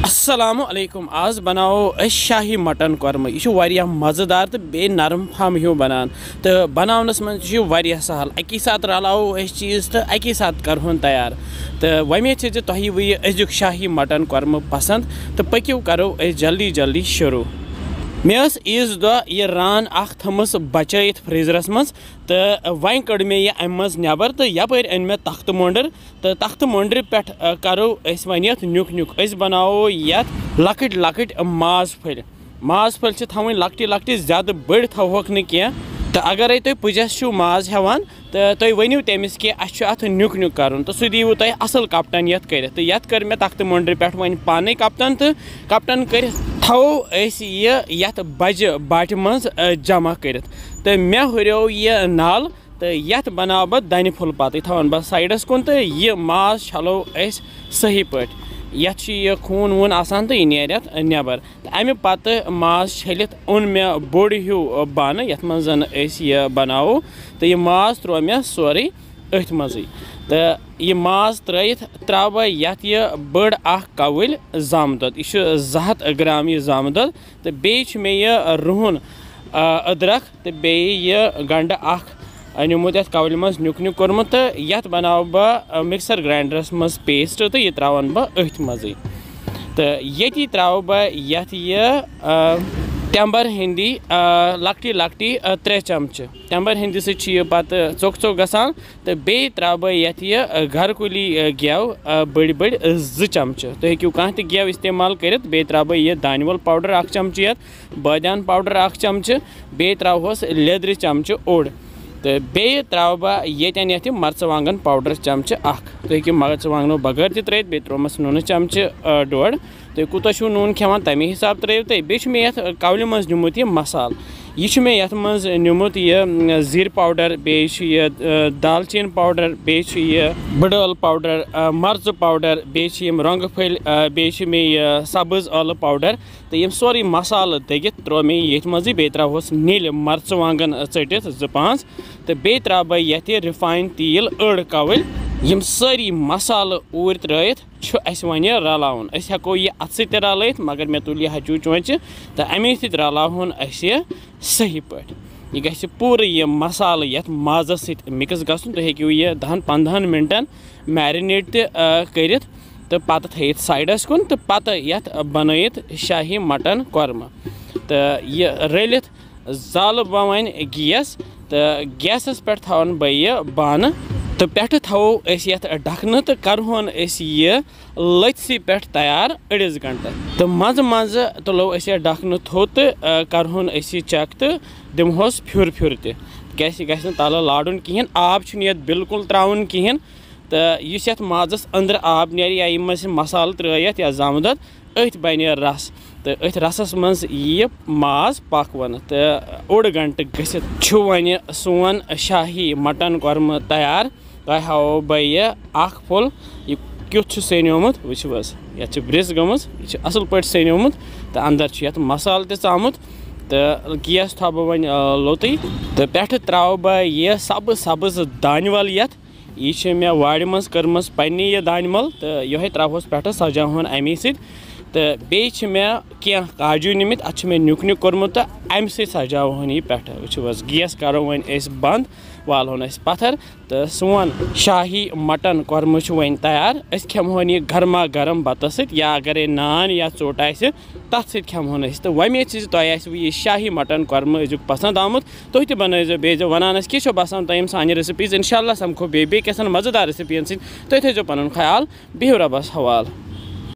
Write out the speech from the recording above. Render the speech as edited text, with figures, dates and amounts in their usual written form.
अस्सलामुअलैकुम आज बनाओ शाही मटन कोरमा। यह वारिया मज़ेदार तो बे नरम हम ह्यू बनान तो बनावनस मन वारिया सहल अकी साथ रलाओ चीज़ तो अकी साथ करहोन तैयार तो वमे तुह वह अजुक शाही मटन कोरमा पसंद तो पक्यू करो जल्दी जल्दी शुरू। मे ईज दह यह रान थमस बचत फ्रीजरस मज तो वन कड़ मे यह अम मज नबर तो यपर अन मे तख्त मोंडर तो तख्त मोंडर पे करो वन नुक नुक बनाओ ये लकट लकट माज फल थवन लकटी लकटी ज्यादा बड़ थोक न तो अगर तुम पुजस माज हेवान तो तुम वनु तमिस कि अत नुक नुक कर तो सह दीव तुम असल कप्टन ये कर मे तख्त मोंडर पे वन पाने कप्टन तो कप्टन कर थो ये बज बाट मज जमा कर तो मे हुरो यह नाल तो ये बनाव बह दन फुल पत थवन बह साइडस कुन तो यह माज छलो सही पे यह खून वून आसान तो यह नेर नबर तो अमे पत माज छलित ओन मे बोड़ ह्यू बान यथ मज यह बनाओ तो यह माज त्रो मे सोरे अथ मज़ी तो यह माज त्रित त्रा बह यह बड़ कवल जाम दद यह 200 ग्राम यह जाम दद तो बे मे यह रुहन अदरक तो बे यह गंड निमुत ये कवल मज नुक नुक कोर्मुत तो ये बनाव बह मिक्सर ग्राइंडरस मज पेस्ट तो यह त्रावन बह अथ मज़ी तो ये त्राव बह यह टेम्बर हिंदी लकटी लकटी 3 चमच टेम्बर हिंदी सह पत चोक चोक गसान तो बे त्रा बह यह घर कुली गेव बड़ बड़ 2 चमच तो हेकू कह गेव इस्तेमाल कर बे त्रा बह यह दानवल पाउडर 1 चमच ये बादान पाउडर 1 चमच बे त्रावस लेदर चमच ओड तो बे त्राव बह ये मर्चवांगन पाउडर चमच 1 तो हेकू मर्चवांगनो बगैर त्रित बे त्रोमस नून चमच 1.5 तो कूत नून खेवान तमे हिसाब त्रिव तो बे मे कवल मज निमुत यह मसाल यह मे ये मज निमुत यह जीर पाउडर बे दालचीन पाउडर बे बड़ल पाउडर मर्च पाउडर बे रंग फल बे मे सब्ज आल पाउडर तो यम सोरे मसाल दगित त्रो मे ये मज बे त्रावस नील मर्चवांगन चटित 2-5 तो बे त्रा बह ये रिफाइन तेल 1 कवल यम सारी मसाल ऊर त्रित वन रलावन हेको यह अत सत रलित मगर मे तुल यह हचू चोंच तो अमे सत रलावन सही पे यह गि पूरे यह मसाल ये माजस सत मिक्स गसन तो हेकू यह 10-15 मिनटन मैरिनेट कर तो पत थत साइडस कुन तो पत ये बनत शाही मटन कोरमा तो यह रलित जाल बह वन गैस तो गैसस पे थवन बह यह बान तो पे थो ये ढकन तो करहोन यह लथसी पे तैयार 1 घंटे तो मज मज तुलो ढकन थो तो करहोन चेक तो दिमहोस फ्युर फ्युर तह तल लाडुन कहें आब ये बिल्कुल त्राउन कहें तो इस माजस अंदर आब नेर या मसाल त्रित या जामदद अथ बन रस तो अथ रसस मज यह माज पकवन तो 1 घंटे गसित वन सोन शाही मटन कोरमा तैयार तो हाओ बह यह फुल यह क्युत सेनोमुत वुच ये ब्रिस गमज यह असल पे सेनोमुत तो अंदर ये मसाल तमुत तो गैस थो बह वन लोत तो पे त्राव बह यह सब्ज सब्ज दानवल यह मे वाड़ मज कर्मस पन्ने यह दानवल तो यह त्रावस पे सजावन अमे तो बे मे कह काजू निमित अत मे नुक नुक कोर्मुत तो अम सजावन यह पे वुच गैस करो वन बंद वालोन पत्थर तो सोन शाही मटन कोरमा वन तैयार खेमोन यह गर्मा गर्म बत या अगर नान या चोट तथ सत खेमोन तो वमे तुह यह शाही मटन कोरमा अजुक पसंद आमुत तुह तह बनजो बे वनान कह बसान तुम सान रेसिपीज इंशाल्लाह समखो बे कैसन मज़ेदार रेसिपीन सत थो पन ख्याल बिहु रबस हवाल।